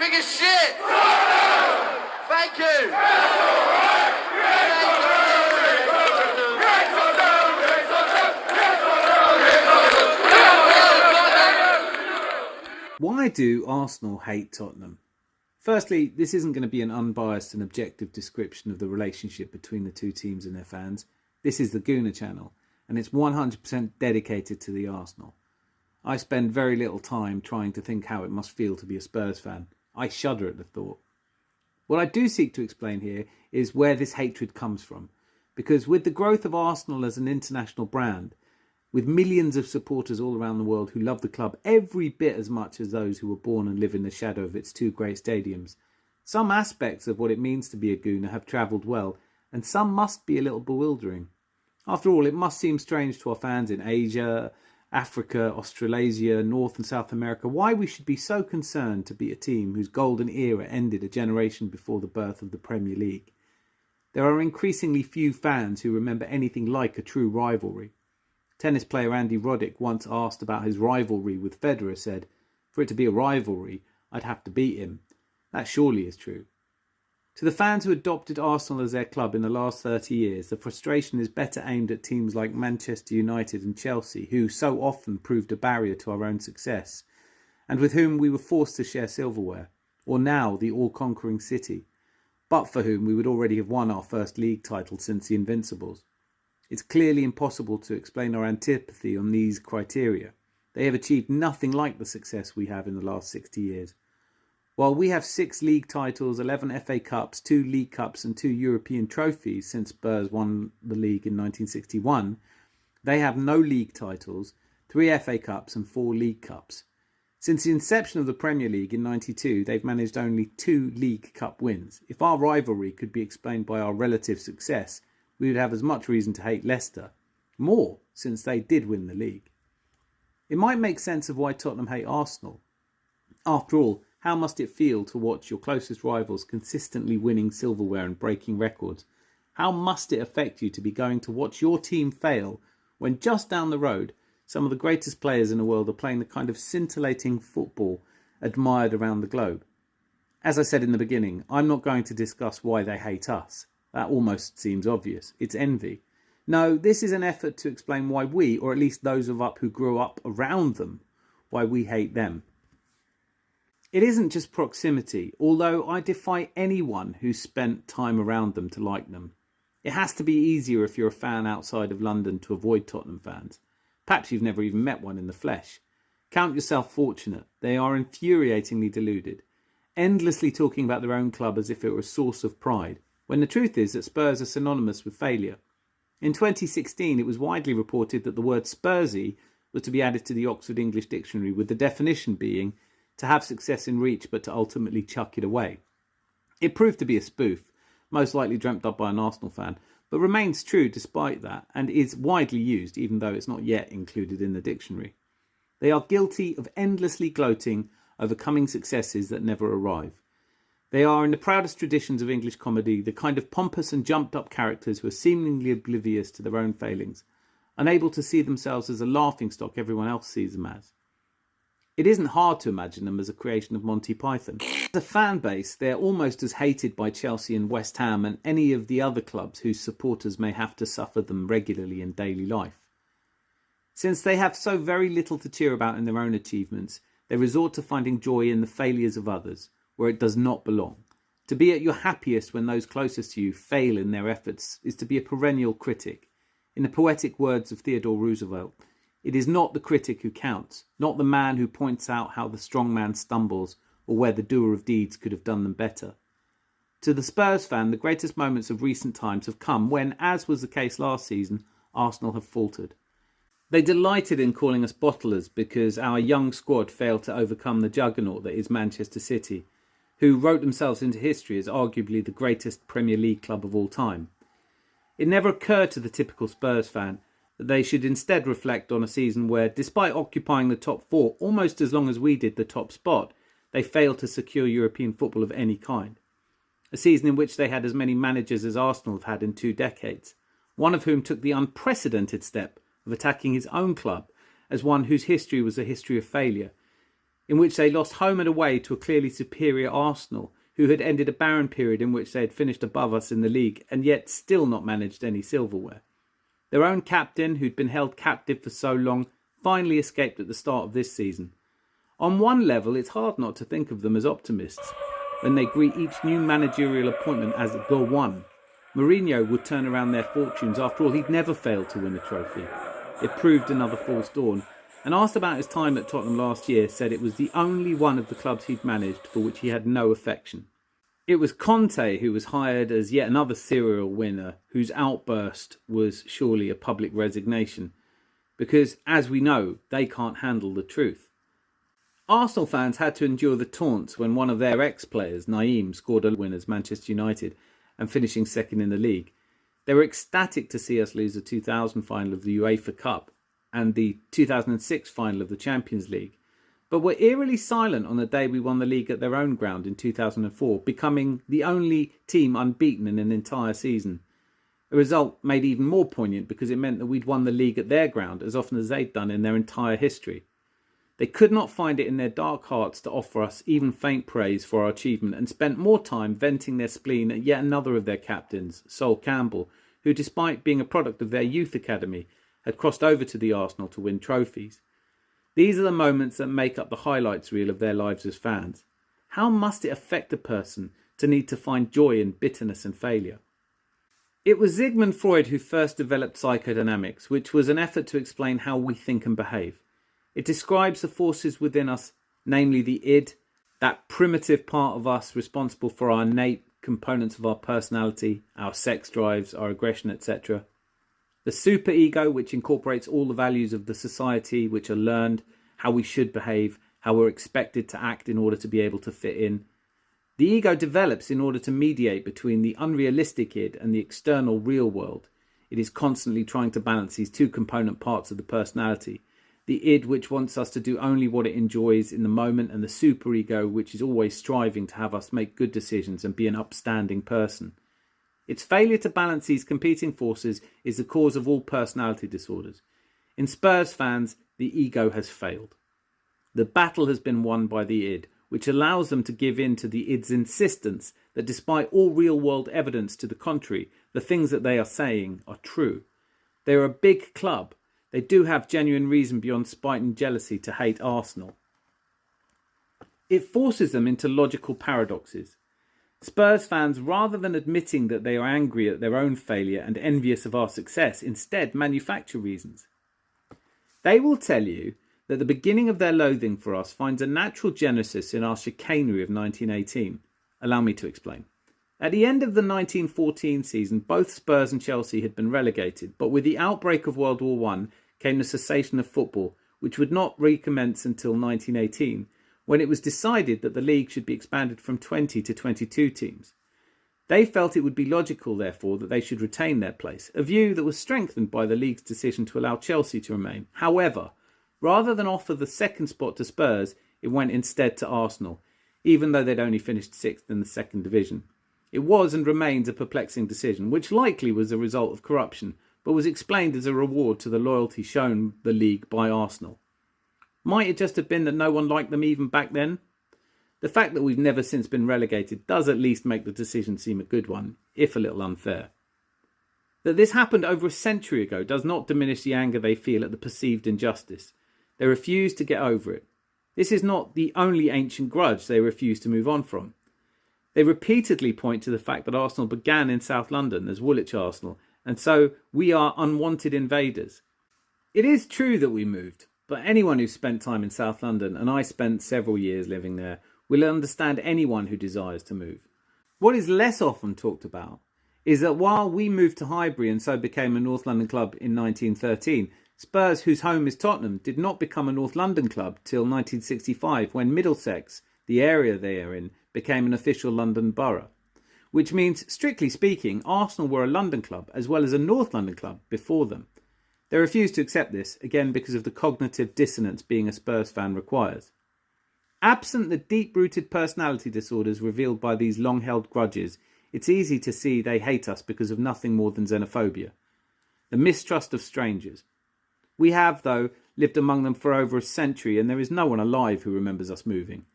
biggest shit. Thank you. Why do Arsenal hate Tottenham? Firstly, this isn't going to be an unbiased and objective description of the relationship between the two teams and their fans. This is the Gooner channel, and it's 100% dedicated to the Arsenal. I spend very little time trying to think how it must feel to be a Spurs fan. I shudder at the thought. What I do seek to explain here is where this hatred comes from, because with the growth of Arsenal as an international brand, with millions of supporters all around the world who love the club every bit as much as those who were born and live in the shadow of its two great stadiums, some aspects of what it means to be a Gooner have travelled well, and some must be a little bewildering. After all, it must seem strange to our fans in Asia, Africa, Australasia, North and South America why we should be so concerned to beat a team whose golden era ended a generation before the birth of the Premier League. There are increasingly few fans who remember anything like a true rivalry. Tennis player Andy Roddick, once asked about his rivalry with Federer, said, "For it to be a rivalry, I'd have to beat him." That surely is true. To the fans who adopted Arsenal as their club in the last 30 years, the frustration is better aimed at teams like Manchester United and Chelsea, who so often proved a barrier to our own success, and with whom we were forced to share silverware, or now the all-conquering City, but for whom we would already have won our first league title since the Invincibles. It's clearly impossible to explain our antipathy on these criteria. They have achieved nothing like the success we have in the last 60 years. While we have 6 league titles, 11 FA Cups, 2 League Cups and 2 European trophies since Spurs won the league in 1961, they have no league titles, 3 FA Cups and 4 League Cups. Since the inception of the Premier League in '92, they've managed only 2 League Cup wins. If our rivalry could be explained by our relative success, we would have as much reason to hate Leicester. More, since they did win the league. It might make sense of why Tottenham hate Arsenal. After all, how must it feel to watch your closest rivals consistently winning silverware and breaking records? How must it affect you to be going to watch your team fail when just down the road, some of the greatest players in the world are playing the kind of scintillating football admired around the globe? As I said in the beginning, I'm not going to discuss why they hate us. That almost seems obvious. It's envy. No, this is an effort to explain why we, or at least those of us who grew up around them, why we hate them. It isn't just proximity, although I defy anyone who's spent time around them to like them. It has to be easier if you're a fan outside of London to avoid Tottenham fans. Perhaps you've never even met one in the flesh. Count yourself fortunate. They are infuriatingly deluded, endlessly talking about their own club as if it were a source of pride, when the truth is that Spurs are synonymous with failure. In 2016, it was widely reported that the word Spursy was to be added to the Oxford English Dictionary, with the definition being to have success in reach but to ultimately chuck it away. It proved to be a spoof, most likely dreamt up by an Arsenal fan, but remains true despite that, and is widely used even though it's not yet included in the dictionary. They are guilty of endlessly gloating over coming successes that never arrive. They are, in the proudest traditions of English comedy, the kind of pompous and jumped-up characters who are seemingly oblivious to their own failings, unable to see themselves as a laughingstock everyone else sees them as. It isn't hard to imagine them as a creation of Monty Python. As a fan base, they are almost as hated by Chelsea and West Ham and any of the other clubs whose supporters may have to suffer them regularly in daily life. Since they have so very little to cheer about in their own achievements, they resort to finding joy in the failures of others, where it does not belong. To be at your happiest when those closest to you fail in their efforts is to be a perennial critic. In the poetic words of Theodore Roosevelt, it is not the critic who counts, not the man who points out how the strong man stumbles or where the doer of deeds could have done them better. To the Spurs fan, the greatest moments of recent times have come when, as was the case last season, Arsenal have faltered. They delighted in calling us bottlers because our young squad failed to overcome the juggernaut that is Manchester City, who wrote themselves into history as arguably the greatest Premier League club of all time. It never occurred to the typical Spurs fan that they should instead reflect on a season where, despite occupying the top 4 almost as long as we did the top spot, they failed to secure European football of any kind. A season in which they had as many managers as Arsenal have had in 2 decades, one of whom took the unprecedented step of attacking his own club as one whose history was a history of failure, in which they lost home and away to a clearly superior Arsenal, who had ended a barren period in which they had finished above us in the league and yet still not managed any silverware. Their own captain, who'd been held captive for so long, finally escaped at the start of this season. On one level, it's hard not to think of them as optimists when they greet each new managerial appointment as the one. Mourinho would turn around their fortunes. After all, he'd never failed to win a trophy. It proved another false dawn, and asked about his time at Tottenham last year, said it was the only one of the clubs he'd managed for which he had no affection. It was Conte who was hired as yet another serial winner, whose outburst was surely a public resignation, because, as we know, they can't handle the truth. Arsenal fans had to endure the taunts when one of their ex-players, Naeem, scored a win as Manchester United and finishing second in the league. They were ecstatic to see us lose the 2000 final of the UEFA Cup and the 2006 final of the Champions League, but were eerily silent on the day we won the league at their own ground in 2004, becoming the only team unbeaten in an entire season. A result made even more poignant because it meant that we'd won the league at their ground as often as they'd done in their entire history. They could not find it in their dark hearts to offer us even faint praise for our achievement, and spent more time venting their spleen at yet another of their captains, Sol Campbell, who, despite being a product of their youth academy, had crossed over to the Arsenal to win trophies. These are the moments that make up the highlights reel of their lives as fans. How must it affect a person to need to find joy in bitterness and failure? It was Sigmund Freud who first developed psychodynamics, which was an effort to explain how we think and behave. It describes the forces within us, namely the id, that primitive part of us responsible for our innate components of our personality, our sex drives, our aggression, etc. The superego, which incorporates all the values of the society which are learned, how we should behave, how we're expected to act in order to be able to fit in. The ego develops in order to mediate between the unrealistic id and the external real world. It is constantly trying to balance these two component parts of the personality. The id, which wants us to do only what it enjoys in the moment, and the superego, which is always striving to have us make good decisions and be an upstanding person. Its failure to balance these competing forces is the cause of all personality disorders. In Spurs fans, the ego has failed. The battle has been won by the id, which allows them to give in to the id's insistence that despite all real-world evidence to the contrary, the things that they are saying are true. They are a big club. They do have genuine reason beyond spite and jealousy to hate Arsenal. It forces them into logical paradoxes. Spurs fans, rather than admitting that they are angry at their own failure and envious of our success, instead manufacture reasons. They will tell you that the beginning of their loathing for us finds a natural genesis in our chicanery of 1918. Allow me to explain. At the end of the 1914 season, both Spurs and Chelsea had been relegated, but with the outbreak of World War I came the cessation of football, which would not recommence until 1918, when it was decided that the league should be expanded from 20 to 22 teams. They felt it would be logical, therefore, that they should retain their place, a view that was strengthened by the league's decision to allow Chelsea to remain. However, rather than offer the second spot to Spurs, it went instead to Arsenal, even though they'd only finished sixth in the second division. It was and remains a perplexing decision, which likely was a result of corruption, but was explained as a reward to the loyalty shown the league by Arsenal. Might it just have been that no one liked them even back then? The fact that we've never since been relegated does at least make the decision seem a good one, if a little unfair. That this happened over a century ago does not diminish the anger they feel at the perceived injustice. They refuse to get over it. This is not the only ancient grudge they refuse to move on from. They repeatedly point to the fact that Arsenal began in South London as Woolwich Arsenal, and so we are unwanted invaders. It is true that we moved, but anyone who's spent time in South London, and I spent several years living there, will understand anyone who desires to move. What is less often talked about is that while we moved to Highbury and so became a North London club in 1913, Spurs, whose home is Tottenham, did not become a North London club till 1965, when Middlesex, the area they are in, became an official London borough. Which means, strictly speaking, Arsenal were a London club as well as a North London club before them. They refuse to accept this, again because of the cognitive dissonance being a Spurs fan requires. Absent the deep-rooted personality disorders revealed by these long-held grudges, it's easy to see they hate us because of nothing more than xenophobia, the mistrust of strangers. We have, though, lived among them for over a century, and there is no one alive who remembers us moving.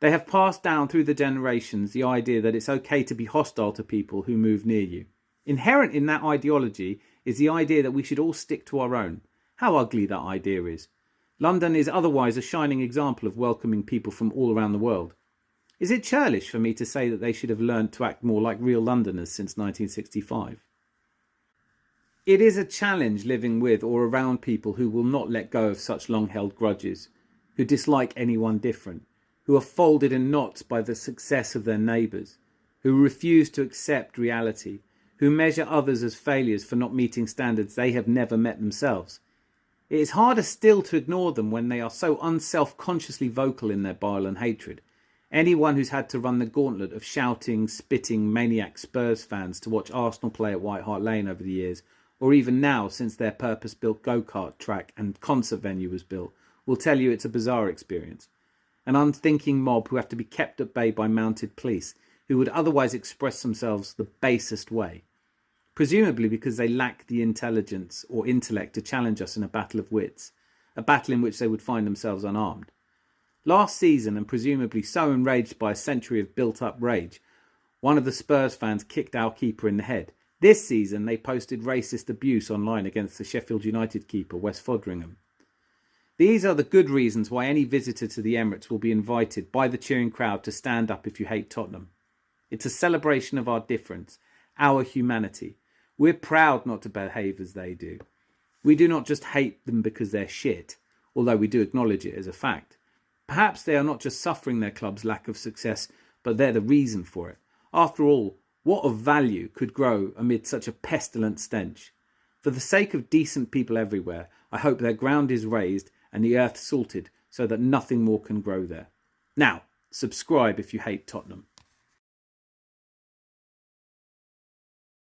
They have passed down through the generations the idea that it's okay to be hostile to people who move near you. Inherent in that ideology is the idea that we should all stick to our own. How ugly that idea is. London is otherwise a shining example of welcoming people from all around the world. Is it churlish for me to say that they should have learned to act more like real Londoners since 1965? It is a challenge living with or around people who will not let go of such long-held grudges, who dislike anyone different, who are folded in knots by the success of their neighbours, who refuse to accept reality, who measure others as failures for not meeting standards they have never met themselves. It is harder still to ignore them when they are so unself-consciously vocal in their bile and hatred. Anyone who's had to run the gauntlet of shouting, spitting, maniac Spurs fans to watch Arsenal play at White Hart Lane over the years, or even now since their purpose-built go-kart track and concert venue was built, will tell you it's a bizarre experience. An unthinking mob who have to be kept at bay by mounted police, who would otherwise express themselves the basest way, presumably because they lack the intelligence or intellect to challenge us in a battle of wits, a battle in which they would find themselves unarmed. Last season, and presumably so enraged by a century of built-up rage, one of the Spurs fans kicked our keeper in the head. This season, they posted racist abuse online against the Sheffield United keeper, Wes Foderingham. These are the good reasons why any visitor to the Emirates will be invited by the cheering crowd to stand up if you hate Tottenham. It's a celebration of our difference, our humanity. We're proud not to behave as they do. We do not just hate them because they're shit, although we do acknowledge it as a fact. Perhaps they are not just suffering their club's lack of success, but they're the reason for it. After all, what of value could grow amid such a pestilent stench? For the sake of decent people everywhere, I hope their ground is raised and the earth salted so that nothing more can grow there. Now, subscribe if you hate Tottenham.